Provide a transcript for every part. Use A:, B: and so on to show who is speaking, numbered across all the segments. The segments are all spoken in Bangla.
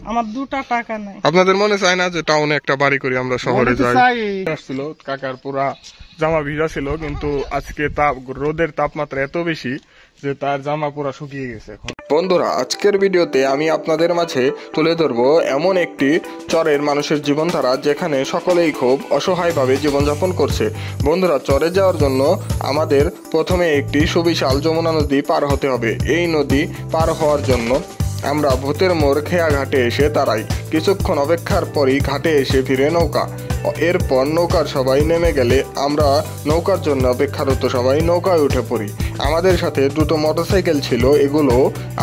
A: আমার 2টা টাকা নাই।
B: আপনাদের মনে চায় না যে টাউনে একটা বাড়ি করি আমরা শহরে যাই? আসছিল কাকার পুরা জামা ভিজা ছিল, কিন্তু আজকে রোদের তাপমাত্রা এত বেশি যে তার জামা পুরা শুকিয়ে গেছে এখন। বন্ধুরা, আজকের ভিডিওতে আমি আপনাদের মাঝে তুলে ধরবো এমন একটি চরের মানুষের জীবনধারা যেখানে সকলেই খুব অসহায়ভাবে জীবনযাপন করছে। বন্ধুরা, চরে যাওয়ার জন্য আমাদের প্রথমে একটি সুবিশাল যমুনা নদী পার হতে হবে। এই নদী পার হওয়ার জন্য আমরা ভূতের মোড় খেয়া ঘাটে এসে দাঁড়াই। কিছুক্ষণ অপেক্ষার পরই ঘাটে এসে ফিরে নৌকা। এরপর নৌকার সবাই নেমে গেলে আমরা নৌকার জন্য অপেক্ষারত সবাই নৌকায় উঠে পড়ি। আমাদের সাথে দুটো মোটরসাইকেল ছিল, এগুলো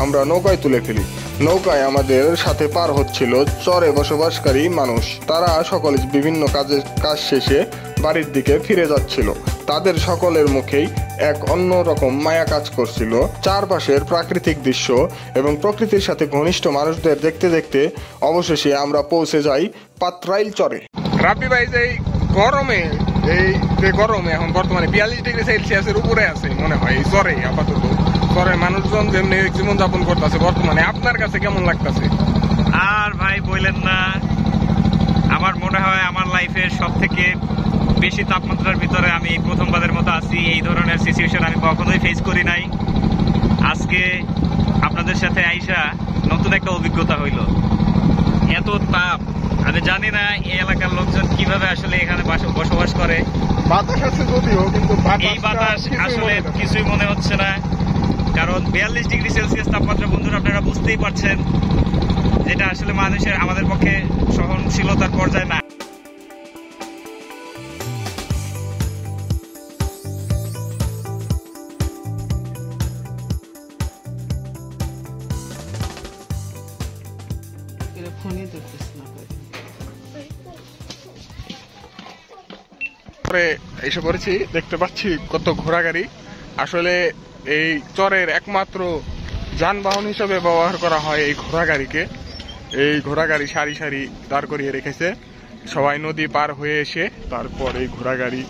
B: আমরা নৌকায় তুলে ফেলি। নৌকায় আমাদের সাথে পার হচ্ছিল চরে বসবাসকারী মানুষ। তারা সকলে বিভিন্ন কাজ শেষে বাড়ির দিকে ফিরে যাচ্ছিল। তাদের সকলের মুখেই এক অন্যরকম মায়া কাজ করছিল। চারপাশের প্রাকৃতিক দৃশ্য এবং প্রকৃতির সাথে ঘনিষ্ঠ মানুষদের দেখতে দেখতে অবশেষে আমরা পৌঁছে যাই পাত্রাইল চরে। রাব্বি ভাই, যে গরমে এখন বর্তমানে 42 ডিগ্রি সেলসিয়াসের উপরে আছে মনে হয় এই চরে। আপাতত চরের মানুষজন যেমনি জীবনযাপন করতেছে বর্তমানে, আপনার কাছে কেমন লাগতেছে?
C: আর ভাই বললেন না, আমার মনে হয় আমার লাইফের সব থেকে বেশি তাপমাত্রার ভিতরে আমি প্রথমবারের মতো আছি। এই ধরনের সিচুয়েশন আমি কখনোই ফেস করি নাই। আজকে আপনাদের সাথে আইসা নতুন একটা অভিজ্ঞতা হইল। এত তাপ, আমি জানি না এই এলাকার লোকজন কিভাবে আসলে এখানে বসবাস করে।
B: বাতাস আছে যদিও, কিন্তু
C: এই বাতাস আসলে কিছুই মনে হচ্ছে না, কারণ 42 ডিগ্রি সেলসিয়াস তাপমাত্রা। বন্ধুরা, আপনারা বুঝতেই পারছেন যেটা আসলে মানুষের আমাদের পক্ষে সহনশীলতার পর্যায়ে না।
B: এসে পড়েছি, দেখতে পাচ্ছি কত ঘোড়াগাড়ি। আসলে এই চরের একমাত্র যানবাহন হিসেবে ব্যবহার করা হয় এই ঘোড়াগাড়িকে। এই ঘোড়াগাড়ি সারি সারি দাঁড় করিয়ে রেখেছে। সবাই নদী পার হয়ে এসে তারপর এই ঘোড়াগাড়ি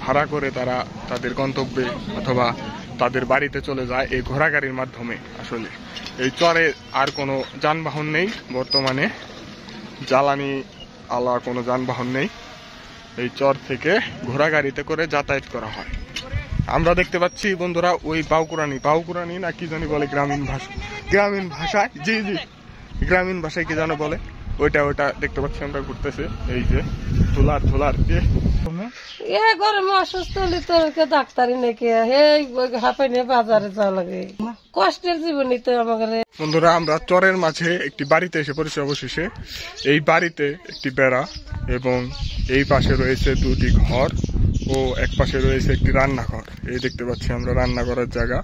B: ভাড়া করে তারা তাদের গন্তব্যে অথবা তাদের বাড়িতে চলে যায় এই ঘোড়াগাড়ির মাধ্যমে। আসলে এই চরে আর কোনো যানবাহন নেই বর্তমানে, জ্বালানি আলা কোনো যানবাহন নেই। এই চর থেকে ঘোড়াগাড়িতে করে যাতায়াত করা হয়। আমরা দেখতে পাচ্ছি বন্ধুরা ওই বাউকুরানি না কি জানি বলে গ্রামীণ ভাষায়, জি গ্রামীণ ভাষায় কি জানো বলে, ওইটা দেখতে পাচ্ছি আমরা ঘুরতেছে। এই যে ধুলার
D: গরমে অসুস্থ হলে তো ডাক্তারি নাকি হাঁপাই নিয়ে বাজারে যাওয়া লাগে। কষ্টের জীবনই তো আমাদের।
B: বন্ধুরা, আমরা চরের মাঝে একটি বাড়িতে এসে পড়েছি অবশেষে। এই বাড়িতে একটি বেড়া এবং এই পাশে রয়েছে দুটি ঘর ও এক পাশে রয়েছে একটি রান্নাঘর। এই দেখতে পাচ্ছি আমরা রান্না করার জায়গা,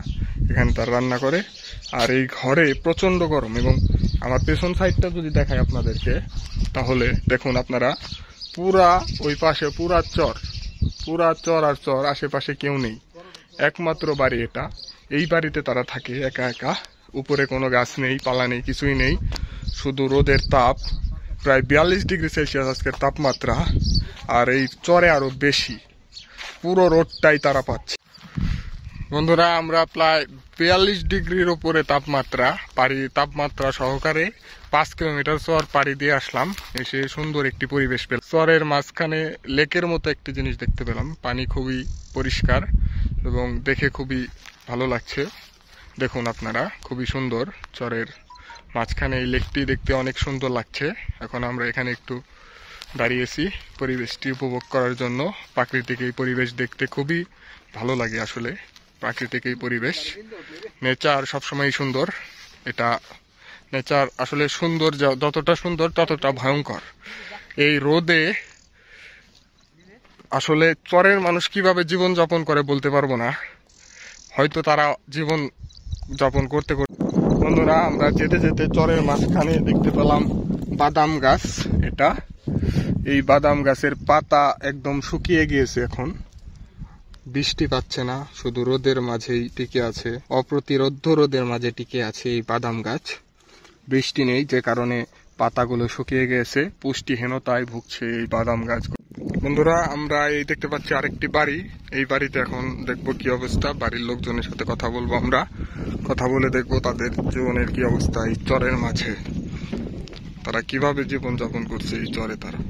B: এখানে তার রান্না করে। আর এই ঘরে প্রচন্ড গরম। এবং আমার পেছন সাইডটা যদি দেখায় আপনাদেরকে, তাহলে দেখুন আপনারা পুরা ওই পাশে পুরা চর আর চর, আশেপাশে কেউ নেই, একমাত্র বাড়ি এটা। এই বাড়িতে তারা থাকে একা একা। উপরে কোনো গাছ নেই, পালা নেই, কিছুই নেই, শুধু রোদের প্রায় 42 ডিগ্রি সেলসিয়াস আজকের তাপমাত্রা। আর এই চরে আরো বেশি, পুরো রোদটাই তারা পাচ্ছে। বন্ধুরা, আমরা প্রায় 42 ডিগ্রির উপরে তাপমাত্রা সহকারে 5 কিলোমিটার চর পাড়ি দিয়ে আসলাম। এসে সুন্দর একটি পরিবেশ পেলাম। চরের মাঝখানে লেকের মতো একটি জিনিস দেখতে পেলাম। পানি খুবই পরিষ্কার এবং দেখে খুবই ভালো লাগছে। দেখুন আপনারা, খুবই সুন্দর। চরের মাঝখানে এই লেকটি দেখতে অনেক সুন্দর লাগছে। এখন আমরা এখানে একটু দাঁড়িয়েছি পরিবেশটি উপভোগ করার জন্য। প্রাকৃতিক এই পরিবেশ দেখতে খুবই ভালো লাগে। আসলে প্রাকৃতিক এই পরিবেশ, নেচার সবসময় সুন্দর। এটা নেচার আসলে সুন্দর, যতটা সুন্দর ততটা ভয়ঙ্কর। এই রোদে আসলে চরের মানুষ কিভাবে জীবন যাপন করে বলতে পারবো না, হয়তো তারা জীবন যাপন করতে করতে। বন্ধুরা, আমরা যেতে যেতে চরের মাঝখানে দেখতে পেলাম বাদাম গাছ। এই বাদাম গাছের পাতা একদম শুকিয়ে গিয়েছে। এখন বৃষ্টি পাচ্ছে না, শুধু রোদের মাঝেই টিকে আছে, অপ্রতিরোধ্য রোদের মাঝে টিকে আছে এই বাদাম গাছ। বৃষ্টি নেই, যে কারণে পাতাগুলো শুকিয়ে গিয়েছে, পুষ্টিহীনতায় ভুগছে এই বাদাম গাছ। বন্ধুরা, আমরা এই দেখতে পাচ্ছি আরেকটি বাড়ি। এই বাড়িতে এখন দেখবো কি অবস্থা। বাড়ির লোকজনের সাথে কথা বলবো, আমরা কথা বলে দেখবো তাদের জীবনের কি অবস্থা এই চরের মাঝে। তারা কিভাবে জীবন যাপন করছে এই চরে। তারা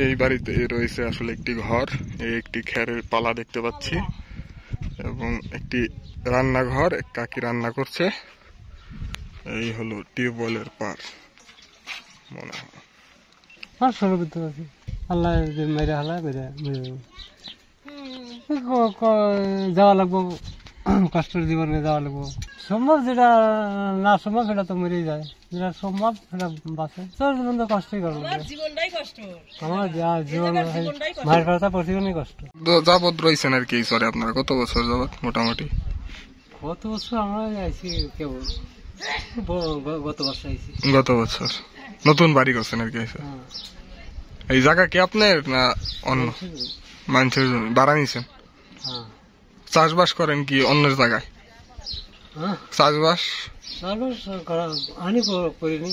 B: এই বাড়িতে রয়েছে আসলে একটি ঘর, এই একটি খেরের পালা দেখতে পাচ্ছি এবং একটি রান্নাঘর, এক কাকি রান্না করছে। এই হলো টিউবওয়েলের পার মনে হয়।
A: আল্লাহ মেরে হালা মেরে যাওয়া লাগবো, কষ্টের জীবনে যাওয়া লাগবো। সম্ভব যেটা না সম্ভব সেটা তো মরেই যায়, যেটা সম্ভব সেটা বাঁচে। তোর জীবন তো কষ্টই করবো, আমার জীবন মায়ের কথা প্রতিদিনই কষ্ট।
B: যাবত রয়েছেন আর কি এই চরে আপনারা? কত বছর যাবত মোটামুটি?
A: গত বছর আমরা আইছি কেবল, গত বছর আইছি।
B: গত বছর নতুন বাড়ি করছেন আর কি? এই জায়গা কি আপনার না অন্য মানুষের জন্য ভাড়া নিছেন? চাষবাস করেন কি অন্যের জায়গায়? চাষবাস
A: আমি করিনি।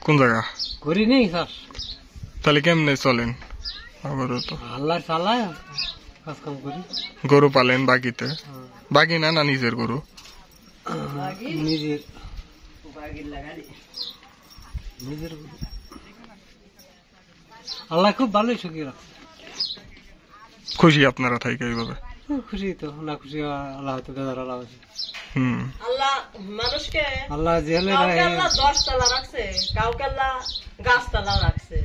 B: কোন জায়গা
A: করিনি চাষ।
B: তাহলে কেমনে চলেন? আবারও তো
A: আল্লাহ চালায় কাজ কাম করি।
B: গরু পালেন বাকিতে? বাকি না, না নিজের গরু?
A: নিজের নিজের গরু। আল্লাহ খুব ভালোই সুখী রাখছে।
B: খুশি আপনারা থাইকে এইভাবে?
A: খুশি তো, না খুশি আল্লাহ হয়তো বেজার আল্লাহ আছে।
D: আল্লাহ মানুষকে
A: আল্লাহ জেলে
D: 10 রাখছে, কাউকে আল্লাহ গাছতলা রাখছে।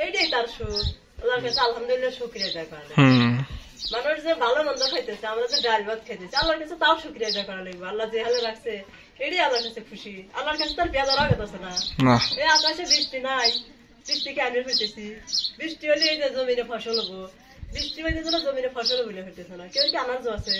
D: এইটাই তার সুখ। আল্লাহর কাছে আলহামদুলিল্লাহ শুকরিয়া আদায় করা লাগবে। মানুষ যে ভালো মন্দ খাইতেছে, আমরা যে ডাল ভাত খাইতেছি, আল্লাহর কাছে তাও শুকরিয়া আদায় করা লাগবে। আল্লাহ যে হালে রাখছে এটাই আল্লাহর কাছে খুশি। আল্লাহর কাছে তার বেজার আগেছে না। এই আকাশে বৃষ্টি নাই, বৃষ্টিকে আমি হইতেছি। বৃষ্টি হলে এই যে জমিনে ফসল হবো, বৃষ্টি হইতেছে না, জমিনে ফসল বলে হইতেছে না। কেউ কি আনাজ আছে?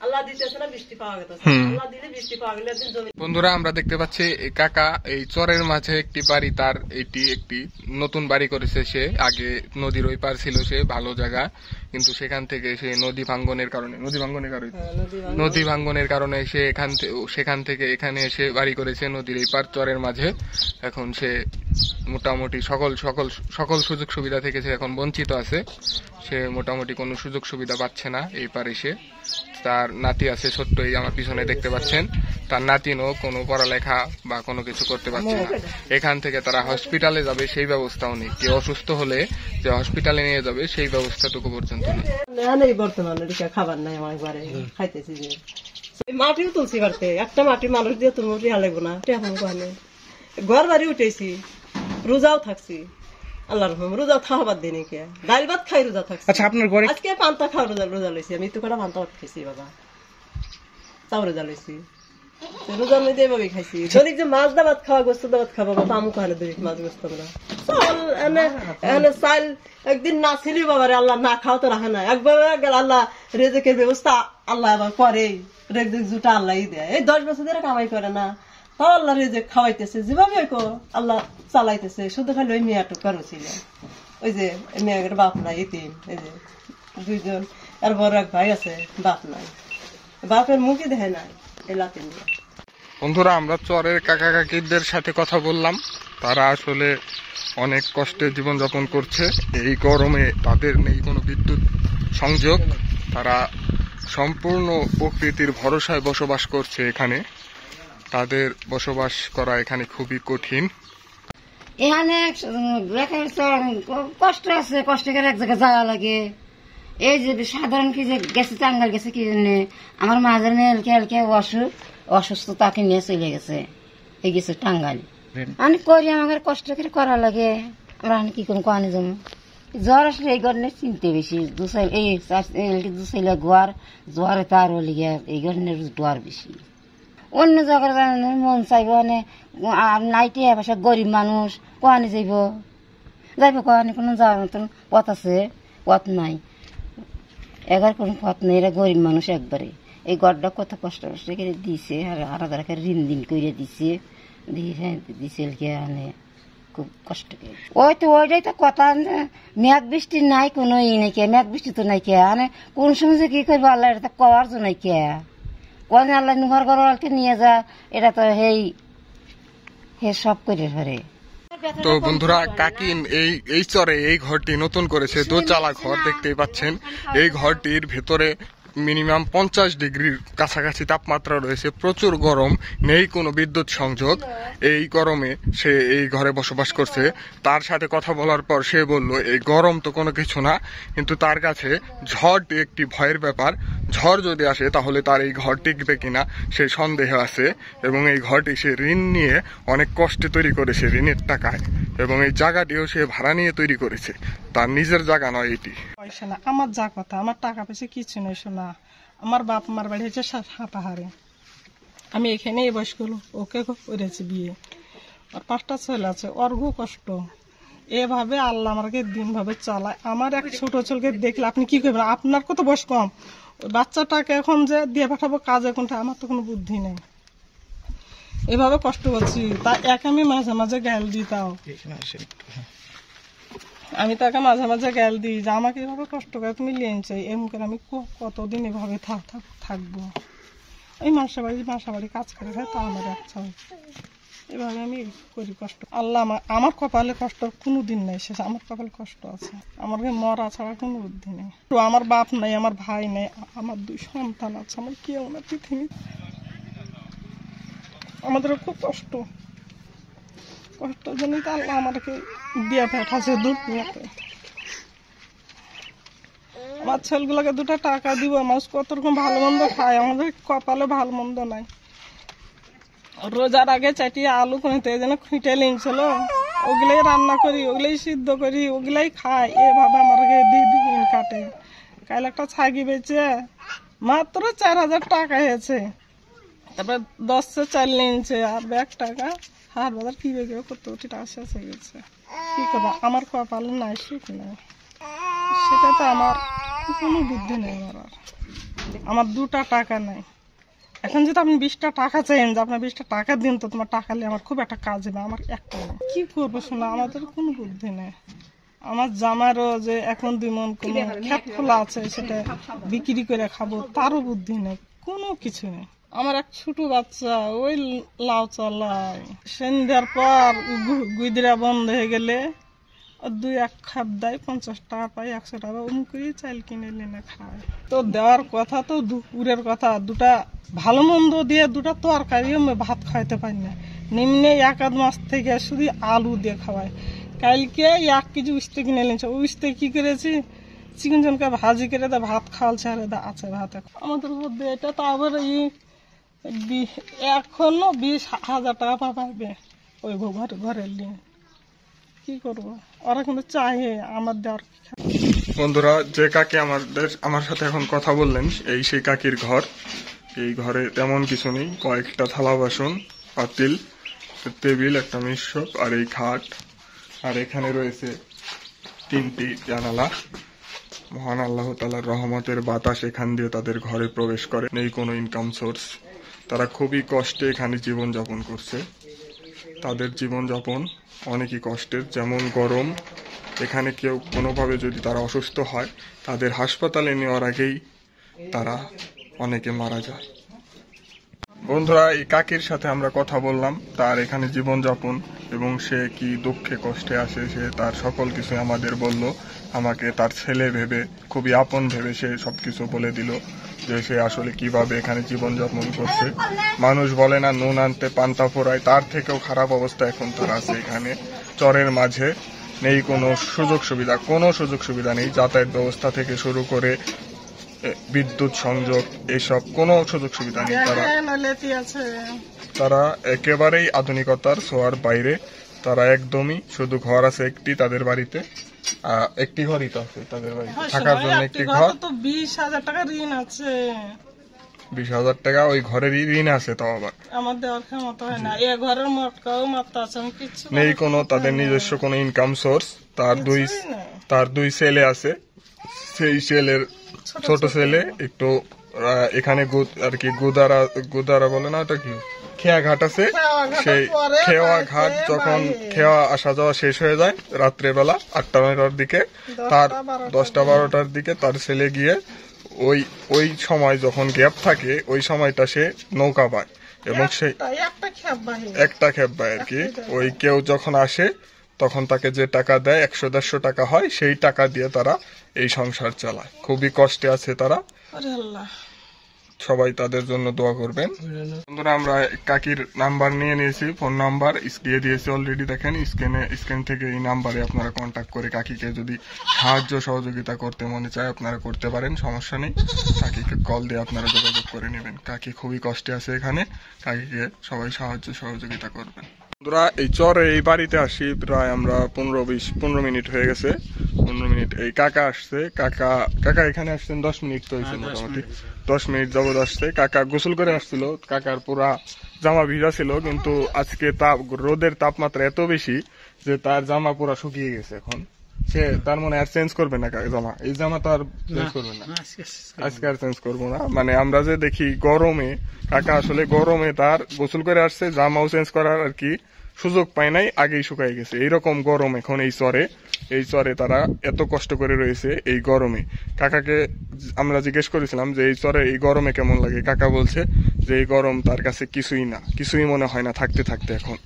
D: আল্লাহ দিতেছে না, বৃষ্টি পাওয়া গেছে। আল্লাহ দিলে বৃষ্টি পাওয়া গেলে একদিন জমি।
B: বন্ধুরা, আমরা দেখতে পাচ্ছি কাকা এই চরের মাঝে একটি বাড়ি, তার এটি একটি নতুন বাড়ি করেছে সে। আগে নদীর ওই পার ছিল সে, ভালো জায়গা, কিন্তু সেখান থেকে সে নদী ভাঙ্গনের কারণে সে সেখান থেকে এখানে এসে বাড়ি করেছে নদীর এই পার চরের মাঝে। এখন সে মোটামুটি সকল সুযোগ সুবিধা থেকে সে এখন বঞ্চিত আছে। সে মোটামুটি কোনো সুযোগ সুবিধা পাচ্ছে না এই পারে সে। তার নাতি আছে ছোট্টই, আমার পিছনে দেখতে পাচ্ছেন। তার নাতিনও কোনো পড়ালেখা বা কোনো কিছু করতে পারছে না। এখান থেকে তারা হসপিটালে যাবে সেই ব্যবস্থাও নেই। কেউ অসুস্থ হলে যে হসপিটালে নিয়ে যাবে সেই ব্যবস্থাটুকু পর্যন্ত নেই।
D: বর্তমানে খাবার নাই আমার ঘরে, খাইতেছি যে মাটিও তুলছি বাড়তে। একটা মাটি মানুষ দিয়ে তুমি রিহা লাগবো না, এখন কখনে ঘর বাড়ি উঠেছি, রোজাও থাকছি। আল্লাহ রহম, রোজা খাওয়াবার দিনে কে ডাল ভাত খাই রোজা থাকছি।
B: আচ্ছা, আপনার ঘরে
D: আজকে পান্তা খাওয়া রোজা লইছি। আমি তো কটা পান্তা ভাত খাইছি বাবা, তাও রোজা লইছি। রোজার মধ্যে এভাবে খাইছি। দৈনিক যে মাছ দা ভাত খাওয়া, গোস্ত দা ভাত খাওয়া বাবা, আমু খাওয়ালে দৈনিক মাছ গোস্ত আমরা চাল একদিন না ছিলি বাবারে। আল্লাহ না খাও তো রাখে না। একবার গেল আল্লাহ রেজেকের ব্যবস্থা আল্লাহ আবার করে। রেজেক জুটা আল্লাহ দেয়। এই 10 বছর ধরে কামাই করে না, আল্লাহ রেজেক খাওয়াইতেছে যেভাবে আল্লাহ চালাইতেছে। শুধু খালি ওই মেয়াটুক কারো ছিল, ওই যে মেয়ের বাপ নাই, এতিম। এই যে 2 জন, আর বড় এক ভাই আছে, বাপ নাই, বাপের মুখই দেখে নাই। এলাতে নিয়ে
B: বন্ধুরা, আমরা চরের কাকা কাকিদের সাথে কথা বললাম। তারা আসলে অনেক কষ্টে জীবনযাপন করছে। এই গরমে তাদের নেই কোনো বিদ্যুৎ সংযোগ। তারা সম্পূর্ণ প্রকৃতির ভরসায় বসবাস করছে এখানে। তাদের বসবাস করা এখানে খুবই কঠিন।
E: এখানে কষ্ট আছে, কষ্ট করে এক জায়গায় যাওয়া লাগে। এই যে সাধারণ কি যে গেছে, টাঙ্গাল গেছে কি জন্য, আমার মাঝে এলকে অসুস্থ তাকে নিয়ে চলে গেছে, এই গেছে টাঙ্গাল। আমি করি, আমাকে কষ্ট করে করা লাগে। আমরা কি কোনো কানে যাবো? জ্বর আসলে এই গরনের চিনতে বেশি। দুসাইলে গোয়ার জ্বরে তার লিগে এই গরনের ডোয়ার বেশি। অন্য জায়গার মন চাইব মানে নাইটে পাশে গরিব মানুষ কোয়ানি যাইব কোয়ানি, কোনো যাওয়ার মতন পথ আছে? পথ নাই, এগার কোনো পথ নেই। এরা গরিব মানুষ একবারে। এই গড়টা কত কষ্ট করে দিছে, আর আলাদা ঋণ দিন করে দিছে, দিছে খুব কষ্ট করে। ওইটাই তো কথা। মেঘ বৃষ্টি নাই, কোনো ই নাই কে, মেঘ বৃষ্টি তো নাই কে। মানে কোন সময় যে কি করবো আল্লাহ, এটা তো কওয়ার জন্য নাই কে। কোন আল্লাহ ঘর ঘরকে নিয়ে যা, এটা তো হে সব করে ধরে।
B: তো বন্ধুরা, কাকি এই চরে এই ঘরটি নতুন করেছে, দোতলা ঘর দেখতেই পাচ্ছেন। এই ঘরটির ভেতরে মিনিমাম 50 ডিগ্রির কাছাকাছি তাপমাত্রা রয়েছে, প্রচুর গরম, নেই কোনো বিদ্যুৎ সংযোগ। এই গরমে সে এই ঘরে বসবাস করছে। তার সাথে কথা বলার পর সে বলল এই গরম তো কোনো কিছু না, কিন্তু তার কাছে ঝড় একটি ভয়ের ব্যাপার। ঝড় যদি আসে তাহলে তার এই ঘর টিকবে কিনা সে সন্দেহ আছে, এবং এই ঘরটি সে ঋণ নিয়ে অনেক কষ্টে তৈরি করেছে ঋণের টাকায়, এবং এই জায়গাটিও সে ভাড়া নিয়ে তৈরি করেছে, তার নিজের জায়গা নয় এটি।
F: পয়সা না, আমার যা কথা, আমার টাকা পয়সা কিছু নয় শোনা। আমার বাপ মার বাড়ি হচ্ছে সাপাহারে, আমি এখানে এই বয়স করলো ওকে করেছি বিয়ে, আর 5টা ছেলে আছে, অর্ঘ কষ্ট। এভাবে আল্লাহ আমাকে দিন ভাবে চালায়। আমার এক ছোট ছেলেকে দেখলে আপনি কি করবেন? আপনার কত বয়স কম, ওই বাচ্চাটাকে এখন যে দিয়ে পাঠাবো কাজে, কোনটা আমার তো কোনো বুদ্ধি নেই। এভাবে কষ্ট করছি, তা এক আমি মাঝে মাঝে গাল দিই, তাও আমি তাকে মাঝে মাঝে গাল দিই যে আমাকে এভাবে কষ্ট করে তুমি লেন চাই, এমন করে আমি কতদিন এভাবে থাকবো। এই মাসা বাড়ি কাজ করে খাই, তা আমার ইচ্ছা হয় এভাবে আমি করি কষ্ট। আল্লাহ আমার কপালে কষ্ট কোনো দিন নেই, শেষ আমার কপালে কষ্ট আছে, আমার মরা ছাড়া কোনো বুদ্ধি নেই। তো আমার বাপ নাই, আমার ভাই নেই, আমার 2 সন্তান আছে, আমার কেউ না পৃথিবী। আমাদের খুব কষ্ট, কষ্টের জন্যই তো আল্লাহ আমাদেরকে দিয়ে পাঠাচ্ছে দুনিয়াতে। আমার ছেলেগুলোকে 2টা টাকা দিব, মানুষ কত রকম ভালো মন্দ খায়, আমাদের কপালে ভালো মন্দ নাই। রোজার আগে 4টি আলু কিনতে যেন খুঁটে লিনছিল, ওগুলাই রান্না করি, ওগুলাই সিদ্ধ করি, ওগুলাই খাই। এভাবে আমার দিন কাটে। কাল একটা ছাগি বেচে মাত্র 4000 টাকা হয়েছে, তারপর 10 চাল নিয়েছে, আর 1 টাকা হার বাজার কি বেগে কত টাকা শেষ হয়ে গেছে। কি করবো, আমার কপালে নাই, সুখ নাই, সেটা তো আমার কোনো বুদ্ধি নেই। আমার 2টা টাকা নাই। এখন যদি আপনি 20টা টাকা চাইেন যে আপনার 20টা টাকা দিন, তো তোমার টাকা নিয়ে আমার খুব একটা কাজ হবে, আমার একটা নেই। কি করবো শোনা, আমাদের কোনো বুদ্ধি নেই। আমার জামারও যে এখন 2 মণ কোনো ক্ষেত খোলা আছে, সেটা বিক্রি করে খাবো, তারও বুদ্ধি নেই, কোনো কিছু নেই। আমার এক ছোট বাচ্চা ওই লাউ চালায়, সন্ধ্যার পর গুইদিরা বন্ধ হয়ে গেলে 2-1 খাপ দেয়, 50 টাকা পাই, 100 টাকা অমুকই চাল কিনে এনে খায়। তো দেওয়ার কথা তো দুপুরের কথা, 2টা ভালো মন্দ দিয়ে 2টা তরকারিও ভাত খাইতে পারি না। নিম্নে 1-1 মাস থেকে শুধু আলু দিয়ে খাওয়ায়। কালকে 1 কেজি উস্তে কিনে এনেছে, উস্তে কি করেছি, চিকেন জনকে ভাজি করে দে, ভাত খাওয়ালছে, আর আছে ভাত। আমাদের মধ্যে এটা তো আবার এখনো 20,000 টাকা পাবে ওই ঘরের নিয়ে। কি করবো, ওরা কিন্তু চাহে আমার দেওয়ার।
B: বন্ধুরা, যে কাকি আমার সাথে এখন কথা বললেন, এই সেই কাকির ঘর। এই ঘরে তেমন কিছু নেই, কয়েকটা থালা বাসন, পাতিল, টেবিল, একটা মিশক, আর এই খাট, আর এখানে রয়েছে 3টি জানালা। মহান আল্লাহ তাআলার রহমতের বাতাস এখান দিয়ে তাদের ঘরে প্রবেশ করে। নেই কোনো ইনকাম সোর্স, তারা খুবই কষ্টে এখানে জীবনযাপন করছে। তাদের জীবনযাপন অনেকই কষ্টের, যেমন গরম। এখানে কেউ কোনোভাবে যদি তারা অসুস্থ হয়, তাদের হাসপাতালে নেওয়ার আগেই তারা অনেকে মারা যায়। বন্ধুরা, এই কাকির সাথে আমরা কথা বললাম, তার এখানে জীবনযাপন এবং সে কি দুঃখে কষ্টে আছে, সে তার সকল কিছু আমাদের বলল। আমাকে তার ছেলে ভেবে, খুবই আপন ভেবে সে সবকিছু বলে দিল যে সে আসলে কিভাবে এখানে জীবনযাপন করছে। মানুষ বলে না নুন আনতে পান্তা ফোড়ায়, তার থেকেও খারাপ অবস্থা এখন তার আছে এখানে। চরের মাঝে নেই কোনো সুযোগ সুবিধা নেই, যাতায়াত ব্যবস্থা থেকে শুরু করে বিদ্যুৎ সংযোগ, এসব কোনো সুযোগ সুবিধা নেই। তারা একেবারেই আধুনিকতার ছোঁয়ার বাইরে। তারা একদমই, শুধু ঘর আছে একটি তাদের বাড়িতে, একটি ঘরই তো আছে তাদের বাড়িতে থাকার জন্য, একটি ঘর।
F: 20,000 টাকা ঋণ আছে,
B: 20,000 টাকা ওই ঘরেরই ঋণ আছে। তাও আবার
F: আমার দেওয়ার ক্ষমতা হয় না, এ ঘরের মটকাও মাত্রা আছে, আমি কিছু
B: নেই কোনো তাদের নিজস্ব কোনো ইনকাম সোর্স। তার 2 ছেলে আছে, সেই ছেলের ছোট ছেলে একটু এখানে আর কি গুদারা বলে না, ওটা কি খেয়া ঘাট আছে, সেই খেওয়া ঘাট যখন খেওয়া আসা যাওয়া শেষ হয়ে যায় রাত্রেবেলা 8টা-9টার দিকে, তার 10টা-12টার দিকে তার ছেলে গিয়ে ওই সময় যখন গ্যাপ থাকে, ওই সময়টা সে নৌকা পায়, এবং সেই একটা খেপ পায় আর কি। ওই কেউ যখন আসে তখন তাকে যে টাকা দেয়, 100-150 টাকা হয়, সেই টাকা দিয়ে তারা এই সংসার চালায়। খুবই কষ্টে আছে তারা।
F: আরে আল্লাহ,
B: সবাই তাদের জন্য দোয়া করবেন। বন্ধুরা, আমরা কাকির নাম্বার নিয়ে নিয়েছি, ফোন নাম্বার দিয়ে দিয়েছি অলরেডি। দেখেন স্ক্রিন থেকে এই নাম্বারে আপনারা কন্ট্যাক্ট করে কাকিকে যদি সাহায্য সহযোগিতা করতে মনে চায় আপনারা করতে পারেন, সমস্যা নেই। কাকিকে কল দিয়ে আপনারা যোগাযোগ করে নেবেন। কাকি খুবই কষ্টে আছে এখানে, কাকিকে সবাই সাহায্য সহযোগিতা করবেন। বন্ধুরা, এই চরে এই বাড়িতে আসি প্রায় আমরা 15 মিনিট হয়ে গেছে। 15 মিনিট। এই কাকা আসছে, কাকা এখানে আসছেন 10 মিনিট তো হয়েছে, মোটামুটি 10 মিনিট যাবত আসছে। কাকা গোসল করে আসছিল, কাকার পুরা জামা ভিজা ছিল, কিন্তু আজকে রোদের তাপমাত্রা এত বেশি যে তার জামা পুরা শুকিয়ে গেছে। এখন সে তার মনে আর চেঞ্জ করবে না জামা, এই জামা তো আর চেঞ্জ করবে না, আজকে আর চেঞ্জ করবো না। মানে আমরা যে দেখি গরমে, কাকা আসলে গরমে তার গোসল করে আসছে, জামাও চেঞ্জ করার আর কি সুযোগ পায় নাই, আগেই শুকাই গেছে। এইরকম গরম এখন এই চরে তারা এত কষ্ট করে রয়েছে এই গরমে। কাকাকে আমরা জিজ্ঞেস করেছিলাম যে এই চরে এই গরমে কেমন লাগে। কাকা বলছে যে এই গরম তার কাছে কিছুই মনে হয় না থাকতে থাকতে। এখন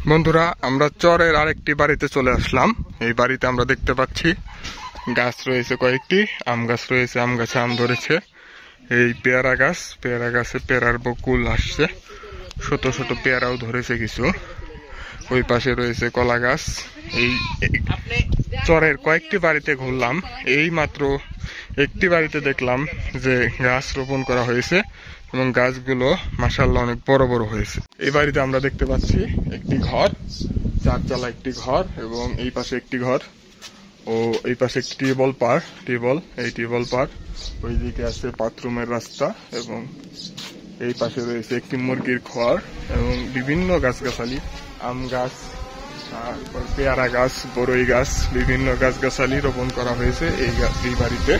B: বন্ধুরা, আমরা চরের আরেকটি বাড়িতে চলে আসলাম। এই বাড়িতে আমরা দেখতে পাচ্ছি গাছ রয়েছে কয়েকটি, আম গাছ রয়েছে, আম গাছে আম ধরেছে। এই পেয়ারা গাছে পেয়ারার বকুল আসছে, ছোট ছোট পেয়ারাও ধরেছে কিছু। ওই পাশে রয়েছে কলা গাছ। এই চরের কয়েকটি বাড়িতে ঘুরলাম, এই মাত্র একটি বাড়িতে দেখলাম যে গাছ রোপণ করা হয়েছে এবং গাছগুলো মাশাআল্লাহ অনেক বড় বড় হয়েছে। এই বাড়িতে আমরা দেখতে পাচ্ছি একটি ঘর, 4 তলা একটি ঘর, এবং এই পাশে একটি ঘর ও এই পাশে একটি টিউবওয়েল পার। ওইদিকে আছে বাথরুমের রাস্তা এবং এই পাশে রয়েছে একটি মুরগির ঘর এবং বিভিন্ন গাছগাছালি, আম গাছ, তারপর পেয়ারা গাছ, বড়ই গাছ, বিভিন্ন গাছগাছালি রোপণ করা হয়েছে এই বাড়িতে।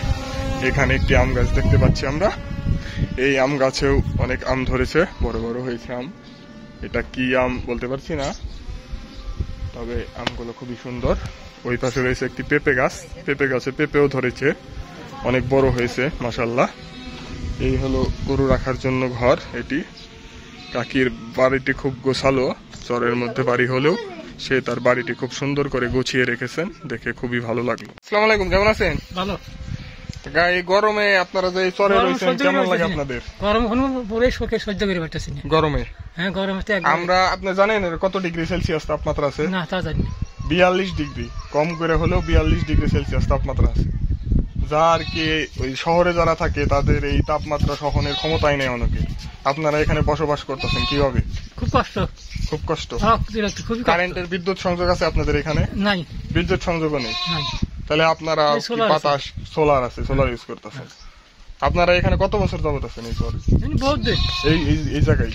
B: এখানে একটি আম গাছ দেখতে পাচ্ছি আমরা। এই আম গাছেও অনেক আম ধরেছে, বড় বড় হয়েছে আম। এটা কি আম বলতে পারছি না, তবে আমগুলো খুবই সুন্দর। ওই পাশে রয়েছে একটি পেঁপে গাছে পেঁপেও ধরেছে, অনেক বড় হয়েছে মাশাআল্লাহ। এই হলো গরু রাখার জন্য ঘর। এটি কাকির বাড়িটি খুব গোছালো, চরের মধ্যে বাড়ি হলেও সে তার বাড়িটি খুব সুন্দর করে গুছিয়ে রেখেছেন, দেখে খুবই ভালো লাগলো। আসসালামু আলাইকুম, কেমন আছেন?
A: ভালো।
B: এই গরমে আপনারা যে চরে রয়েছেন কেমন লাগে আপনাদের?
A: গরম পুরো শোকে সহ্য করে পারতেছি না
B: গরমে।
A: হ্যাঁ, গরমে
B: আমরা, আপনি জানেন কত ডিগ্রি সেলসিয়াস তাপমাত্রা আছে?
A: না, তা জানি না।
B: 42 ডিগ্রি, কম করে হলেও 42 ডিগ্রি সেলসিয়াস তাপমাত্রা আছে। যা আর কি ওই শহরে যারা থাকে তাদের এই তাপমাত্রা সহনের ক্ষমতাই নেই অনেকে। আপনারা এখানে বসবাস করতেছেন কিভাবে?
A: খুব কষ্ট।
B: কারেন্টের বিদ্যুৎ সংযোগ আছে আপনাদের এখানে?
A: নাই,
B: বিদ্যুৎ সংযোগও নেই। তাহলে আপনারা বাতাস, সোলার আছে, সোলার ইউজ করতেছেন। আপনারা এখানে কত বছর যাবত আছেন এই চরে? এই জায়গায়?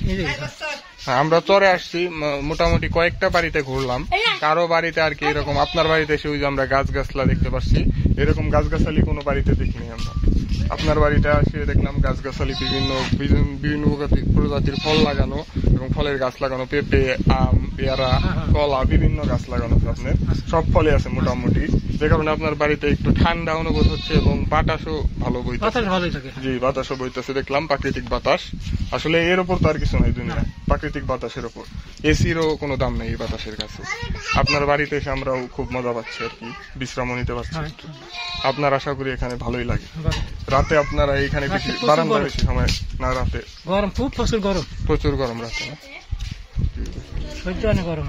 B: হ্যাঁ, আমরা চরে আসছি, মোটামুটি কয়েকটা বাড়িতে ঘুরলাম। কারো বাড়িতে আর কি এরকম, আপনার বাড়িতে এসে ওই যে আমরা গাছগাছলা দেখতে পাচ্ছি, এরকম গাছগাছালি কোনো বাড়িতে দেখিনি আমরা। আপনার বাড়িতে এসে দেখলাম গাছগাছালি, বিভিন্ন প্রজাতির ফল লাগানো এবং ফলের গাছ লাগানো, পেঁপে, আম, পেয়ারা, কলা, বিভিন্ন গাছ লাগানো আছে আপনার। সব ফলে আছে মোটামুটি, যে কারণে আপনার বাড়িতে একটু ঠান্ডা অনুভূত হচ্ছে এবং বাতাসও ভালো বইতেছে। জি, বাতাসও বইতেছে দেখলাম, প্রাকৃতিক বাতাস। আসলে এর উপর তো আর কিছু নাই দুনিয়া, প্রাকৃতিক বাতাসের উপর। এসিরও কোনো দাম নেই এই বাতাসের কাছে। আপনার বাড়িতে এসে আমরাও খুব মজা পাচ্ছি আর কি, বিশ্রাম নিতে পারছি। আপনার আশা করি এখানে ভালোই লাগে। রাতে আপনারা এখানে বেশি বারান্দায় বেশি সময় না? রাতে
A: গরম, খুব প্রচুর গরম
B: রাতে না?
A: গরম।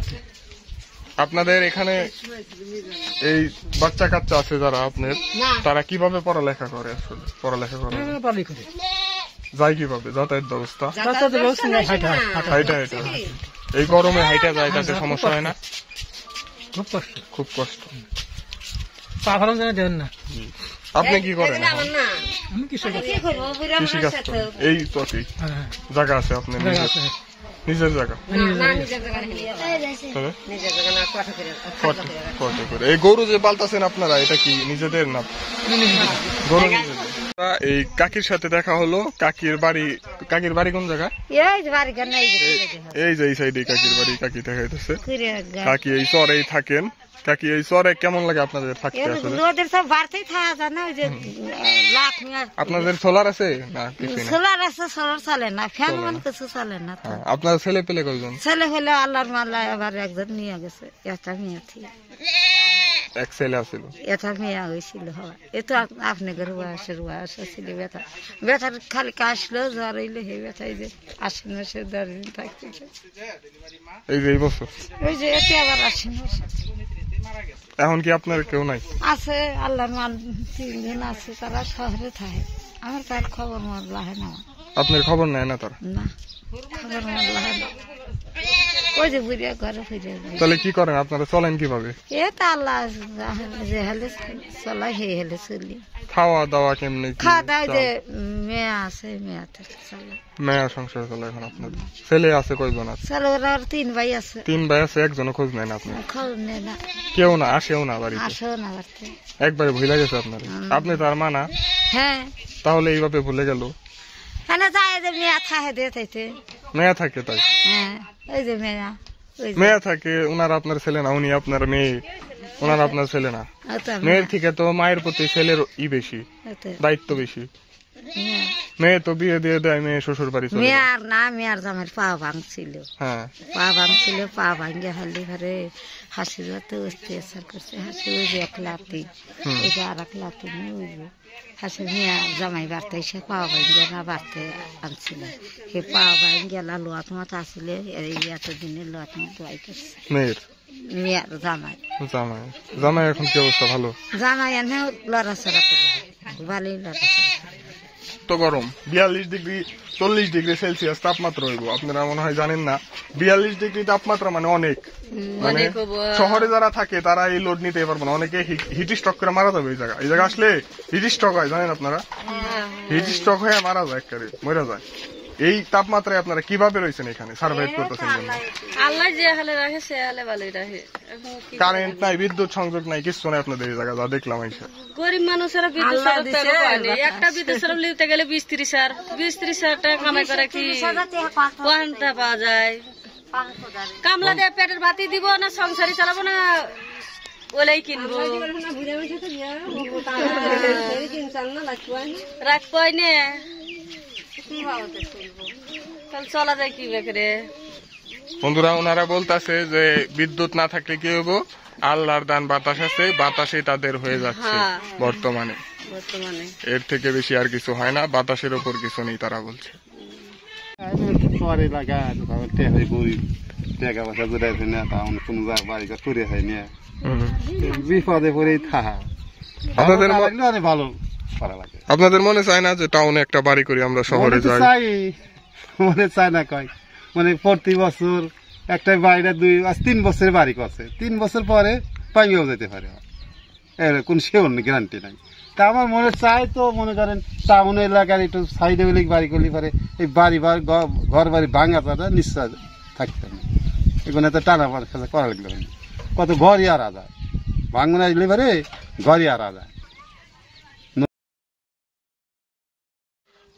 B: আপনাদের এখানে এই বাচ্চা কাচ্চা আছে যারা আপনার, তারা কিভাবে পড়ালেখা করে? আসলে পড়ালেখা করে যায় কিভাবে? যাতায়াত ব্যবস্থা? এই গরমে হাইটা যায়, তাতে সমস্যা হয় না? খুব কষ্ট। আপনি কি করেন?
A: আমি কৃষি
B: কাজ করেন। এই তো জায়গা আছে আপনার নিজের জায়গা? এই গরু যে পালতাছেন আপনারা, এটা কি নিজেদের না? গরু নিজেদের। এই কাকির সাথে দেখা হলো। কাকির বাড়ি কোন জায়গা? এই যে এই সাইডে কাকির বাড়ি, কাকি দেখাইতেছে। কাকি এই চরেই থাকেন। কাকি এই চরে কেমন লাগে আপনাদের থাকতে? আসলে আপনাদের সোলার আছে না?
E: সোলার আছে, সোলার চলে না, ফ্যান মানে কিছু চলে না।
B: আপনার ছেলে পেলে কয়জন?
E: ছেলে হলে আল্লাহর মাল্লা এবার একজন নিয়ে গেছে, একটা মেয়ে।
B: এক ছেলে আছিল।
E: এটা মেয়া হয়েছিল হওয়া এ তো আপনি রুয়াশা ছিল ব্যথা ব্যথার খালি কাশলো জ্বর হইলে হে ব্যথায় যে আশ্বিন মাসে 10 দিন থাকতেছে
B: এই যে এই বছর
E: ওই যে এতে আবার আশ্বিন মাসে।
B: এখন কি আপনার কেউ নাই?
E: আছে আল্লাহর মান 3 দিন আছে তারা শহরে থাকে আমার তার খবর মর লাহে না
B: আপনার খবর নেয় না তারা?
E: না খবর মর লাহে না ওই যে বুড়িয়া ঘরে ফিরে যায়।
B: তাহলে কি করেন আপনারা, চলেন কিভাবে?
E: এ তো আল্লাহ যে হেলে চলাই হে হেলে চলি।
B: খাওয়া দাওয়া কেমনে?
E: খাওয়া দাওয়া যে মেয়ে আছে মেয়াতে চলে
B: মেয়া সংসার চলে এখন আপনার? ছেলে আছে কয়জন আছে?
E: চলে ওরা 3 ভাই আছে।
B: 3 ভাই আছে, একজনও খোঁজ নেন আপনি?
E: খোঁজ নেই না,
B: কেউ না, আসেও না বাড়িতে?
E: আসেও না বাড়িতে,
B: একবারে ভুলে গেছে আপনার? আপনি তার মা না?
E: হ্যাঁ।
B: তাহলে এইভাবে ভুলে গেল?
E: হ্যাঁ যায় যে মেয়া থাকে দিয়ে
B: মেয়া থাকে তাই?
E: হ্যাঁ ওই যে মেয়া
B: মেয়া থাকে। ওনার আপনার ছেলে না, উনি আপনার মেয়ে, ওনার আপনার ছেলে না। মেয়ের থেকে তো মায়ের প্রতি ছেলের বেশি দায়িত্ব বেশি। মেয়ে তো বিয়ে দিয়ে দেয়, মেয়ে শ্বশুর বাড়ি চলে।
E: মেয়ার না, মেয়ার জামাইয়ের পা ভাঙছিল।
B: হ্যাঁ
E: পা ভাঙছিল, পা ভাঙে হালি ঘরে হাসি যাতে অত্যাচার করছে। হাসি ওই যে 1 লাতি, ওই যে আর 1 লাতি নিয়ে ওই যে হাসি মেয়া জামাই বাড়তে এসে পা ভাঙে না বাড়তে আনছিল। সে পা ভাঙ গেলা লোয়াত মাথা আসলে এতদিনের লোয়াত মাথা দোয়াই করছে
B: মেয়ের।
E: মেয়ার জামাই
B: জামাই এখন কি অবস্থা? ভালো
E: জামাই এনে লড়াচড়া করে ভালোই লড়াচড়া।
B: তো গরম 42 ডিগ্রি 40 ডিগ্রি সেলসিয়াস তাপমাত্রা হইব। আপনারা মনে হয় জানেন না, 42 ডিগ্রি তাপমাত্রা মানে অনেক। মানে শহরে যারা থাকে তারা এই লোড নিতে পারবে না, অনেকে হিট স্ট্রোক করে মারা যাবে। এই জায়গা আসলে হিট স্ট্রোক হয়, জানেন আপনারা? হিট স্ট্রোক হয়ে মারা যায়, একেবারে মরে যায়। এই তাপমাত্রায় আপনারা কিভাবে রয়েছেন এখানে, সার্ভাইভ করতেছেন?
D: আল্লাহ যে হালে রাখে সে হালে ভালোই রাখে।
B: কারেন্ট নাই, বিদ্যুৎ সংযোগ নাই, কিছু নাই আপনাদের এই জায়গা যা দেখলাম।
D: গরিব মানুষেরা বিদ্যুৎ একটা বিদ্যুৎ সরব লিখতে গেলে 20-30 টাকা কামাই করে কি কোনটা পাওয়া যায়? কামলা দিয়ে পেটের ভাতি দিব না সংসারই চালাবো না ওলাই কিনবো রাখবো নে চলা যায় কি বেকরে।
B: বন্ধুরা ওনারা বলতেছে যে বিদ্যুৎ না থাকলে কি হবো, আল্লাহর দান বাতাস আছে, বাতাসে তাদের হয়ে যাচ্ছে বর্তমানে। এর থেকে বেশি আর কিছু হয় না, বাতাসের উপর কিছু নেই তারা বলছে।
G: বিপদে পড়েই থাকা ভালো
B: আপনাদের মনে চায় না যে টাউনে একটা বাড়ি করি আমরা শহরে যাই?
G: মনে চায় না কয়, মানে প্রতি বছর একটা বাড়িটা 3 বছরের বাড়ি করছে, 3 বছর পরে পাইয়েও যেতে পারে, কোন সেও গ্যারান্টি নাই। তা আমার মনে চায় তো, মনে করেন টাউন এলাকার একটু সাইডে বাড়ি করলে পারে এই ঘর বাড়ি ভাঙা তারা নিশ্চয় থাকতে হবে। এখানে তো টানা খেলা করা লাগলো, কত ঘরই আর যায় ভাঙন আসলে পারে ঘরই আর যায়।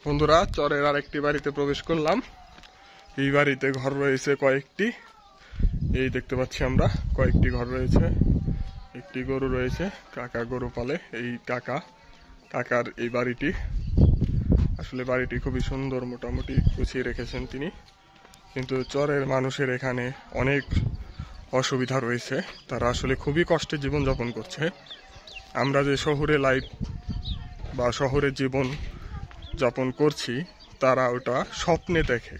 B: বন্ধুরা চরের আরেকটি বাড়িতে প্রবেশ করলাম। এই বাড়িতে ঘর রয়েছে কয়েকটি, এই দেখতে পাচ্ছি আমরা কয়েকটি ঘর রয়েছে। একটি গরু রয়েছে, কাকা গরু পালে। এই কাকার এই বাড়িটি, আসলে বাড়িটি খুবই সুন্দর, মোটামুটি গুছিয়ে রেখেছেন তিনি। কিন্তু চরের মানুষের এখানে অনেক অসুবিধা রয়েছে, তারা আসলে খুবই কষ্টে জীবনযাপন করছে। আমরা যে শহরে লাইফ বা শহরে জীবন যাপন করছি, তারা ওটা স্বপ্নে দেখে,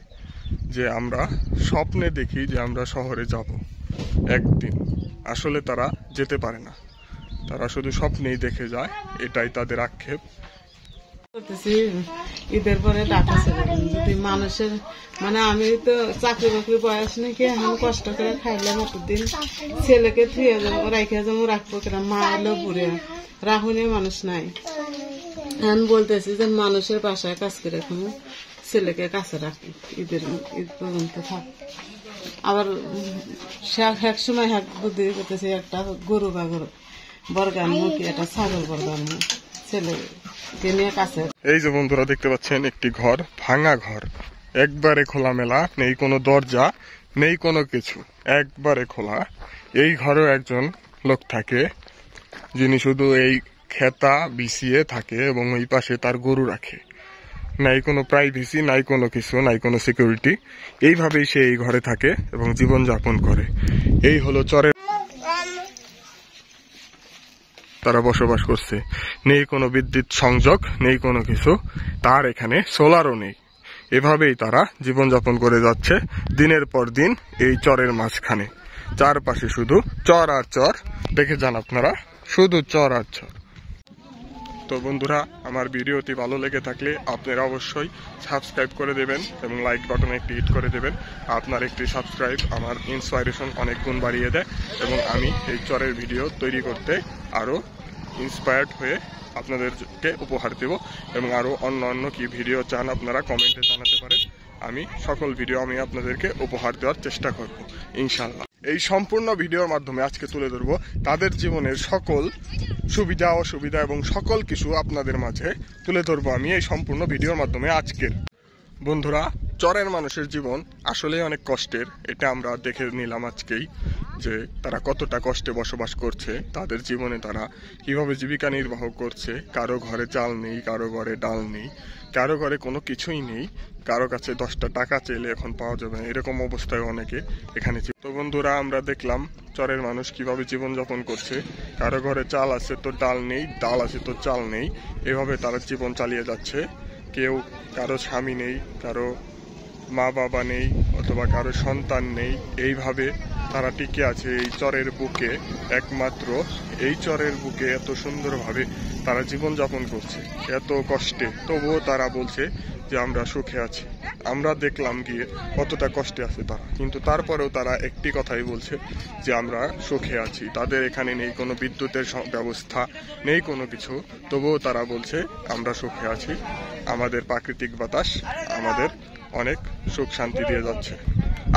B: যে আমরা স্বপ্নে দেখি যে আমরা শহরে যাব একদিন, আসলে তারা যেতে পারে না, তারা শুধু স্বপ্নেই দেখে যায়, এটাই তাদের আক্ষেপ।
F: ঈদের পরে ডাকা ছেলে যদি মানুষের, মানে আমি তো চাকরি বাকরি বয়স নাকি এখন কষ্ট করে খাইলাম এতদিন, ছেলেকে থুয়ে যাবো রাখে যাবো, রাখবো কেনা, মা এলো বুড়ে রাহুনে মানুষ নাই। এখন বলতেছি যে মানুষের বাসায় কাজ করে খাবো, ছেলেকে কাছে রাখি, ঈদ পর্যন্ত থাক। আবার এক সময় এক বুদ্ধি করতেছে, একটা গরু বা গরু বরগান মুখী, একটা ছাগল বরগান ছেলেকে নিয়ে কাছে।
B: এই যে বন্ধুরা দেখতে পাচ্ছেন একটি ঘর, ভাঙা ঘর, একবারে খোলামেলা, নেই কোনো দরজা, নেই কোনো কিছু, একবারে খোলা। এই ঘরেও একজন লোক থাকে, যিনি শুধু এই খেতা বিছিয়ে থাকে এবং ওই পাশে তার গরু রাখে। নাই কোনো প্রাইভেসি, নাই কোনো কিছু, নাই কোনো সিকিউরিটি। এইভাবেই সে এই ঘরে থাকে এবং জীবন যাপন করে। এই হলো চরের। তারা বসবাস করছে। নেই কোনো বিদ্যুৎ সংযোগ, নেই কোনো কিছু, তার এখানে সোলারও নেই। এভাবেই তারা জীবনযাপন করে যাচ্ছে দিনের পর দিন এই চরের মাঝখানে। চারপাশে শুধু চর আর চর, দেখে যান আপনারা, শুধু চর আর চর। তো বন্ধুরা, আমার ভিডিওটি ভালো লেগে থাকলে আপনারা অবশ্যই সাবস্ক্রাইব করে দেবেন এবং লাইক বাটনে একটি হিট করে দেবেন। আপনার একটি সাবস্ক্রাইব আমার ইন্সপাইরেশন অনেক গুণ বাড়িয়ে দেয় এবং আমি এই চরের ভিডিও তৈরি করতে আরও ইন্সপায়ার্ড হয়ে আপনাদেরকে উপহার দেব। এবং আরও অন্য কি ভিডিও চান আপনারা কমেন্টে জানাতে পারেন। আমি সকল ভিডিও আমি আপনাদেরকে উপহার দেওয়ার চেষ্টা করব ইনশাল্লাহ। এই সম্পূর্ণ ভিডিওর মাধ্যমে আজকে তুলে ধরবো তাদের জীবনের সকল সুবিধা অসুবিধা এবং সকল কিছু আপনাদের মাঝে তুলে ধরবো আমি এই সম্পূর্ণ ভিডিওর মাধ্যমে আজকের। বন্ধুরা, চরের মানুষের জীবন আসলেই অনেক কষ্টের, এটা আমরা দেখে নিলাম আজকেই যে তারা কতটা কষ্টে বসবাস করছে। তাদের জীবনে তারা কিভাবে জীবিকা নির্বাহ করছে। কারো ঘরে চাল নেই, কারো ঘরে ডাল নেই, কারো ঘরে কোনো কিছুই নেই, কারো কাছে 10টা টাকা চাইলে এখন পাওয়া যাবে না, এরকম অবস্থায় অনেকে এখানে। তো বন্ধুরা, আমরা দেখলাম চরের মানুষ কিভাবে জীবনযাপন করছে। কারো ঘরে চাল আছে তো ডাল নেই, ডাল আছে তো চাল নেই, এভাবে তারা জীবন চালিয়ে যাচ্ছে। কেউ, কারো স্বামী নেই, কারো মা বাবা নেই, অথবা কারো সন্তান নেই, এইভাবে তারা টিকে আছে এই চরের বুকে। একমাত্র এই চরের বুকে এত সুন্দরভাবে তারা জীবনযাপন করছে, এত কষ্টে, তবুও তারা বলছে যে আমরা সুখে আছি। আমরা দেখলাম গিয়ে কতটা কষ্টে আছে তারা, কিন্তু তারপরেও তারা একটি কথাই বলছে যে আমরা সুখে আছি। তাদের এখানে নেই কোনো বিদ্যুতের ব্যবস্থা, নেই কোনো কিছু, তবুও তারা বলছে আমরা সুখে আছি। আমাদের প্রাকৃতিক বাতাস আমাদের অনেক সুখ শান্তি দিয়ে যাচ্ছে।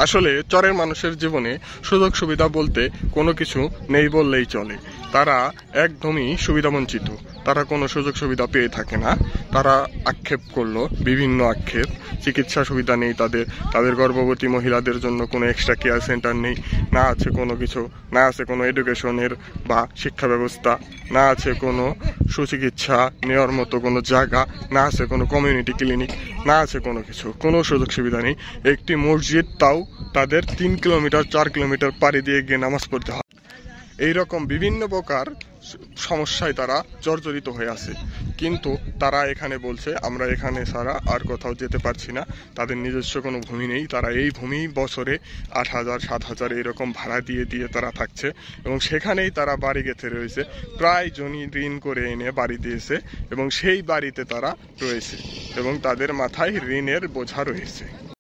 B: আসলে চরের মানুষের জীবনে সুযোগ সুবিধা বলতে কোনো কিছু নেই বললেই চলে। তারা একদমই সুবিধাবঞ্চিত, তারা কোনো সুযোগ সুবিধা পেয়ে থাকে না। তারা আক্ষেপ করলো, বিভিন্ন আক্ষেপ। চিকিৎসা সুবিধা নেই তাদের, তাদের গর্ভবতী মহিলাদের জন্য কোনো এক্সট্রা কেয়ার সেন্টার নেই, না আছে কোনো কিছু, না আছে কোনো এডুকেশনের বা শিক্ষা ব্যবস্থা, না আছে কোনো সুচিকিৎসা নেওয়ার মতো কোনো জায়গা, না আছে কোনো কমিউনিটি ক্লিনিক, না আছে কোনো কিছু, কোনো সুযোগ সুবিধা নেই। একটি মসজিদ তাও তাদের 3 কিলোমিটার 4 কিলোমিটার পাড়ি দিয়ে গিয়ে নামাজ পড়তে হয়। এইরকম বিভিন্ন প্রকার সমস্যায় তারা জর্জরিত হয়ে আছে। কিন্তু তারা এখানে বলছে আমরা এখানে ছাড়া আর কোথাও যেতে পারছি না। তাদের নিজস্ব কোনো ভূমি নেই, তারা এই ভূমি বছরে 8,000 7,000 এরকম ভাড়া দিয়ে দিয়ে তারা থাকছে এবং সেখানেই তারা বাড়ি গেঁথে রয়েছে। প্রায় জমি ঋণ করে এনে বাড়ি দিয়েছে এবং সেই বাড়িতে তারা রয়েছে এবং তাদের মাথায় ঋণের বোঝা রয়েছে।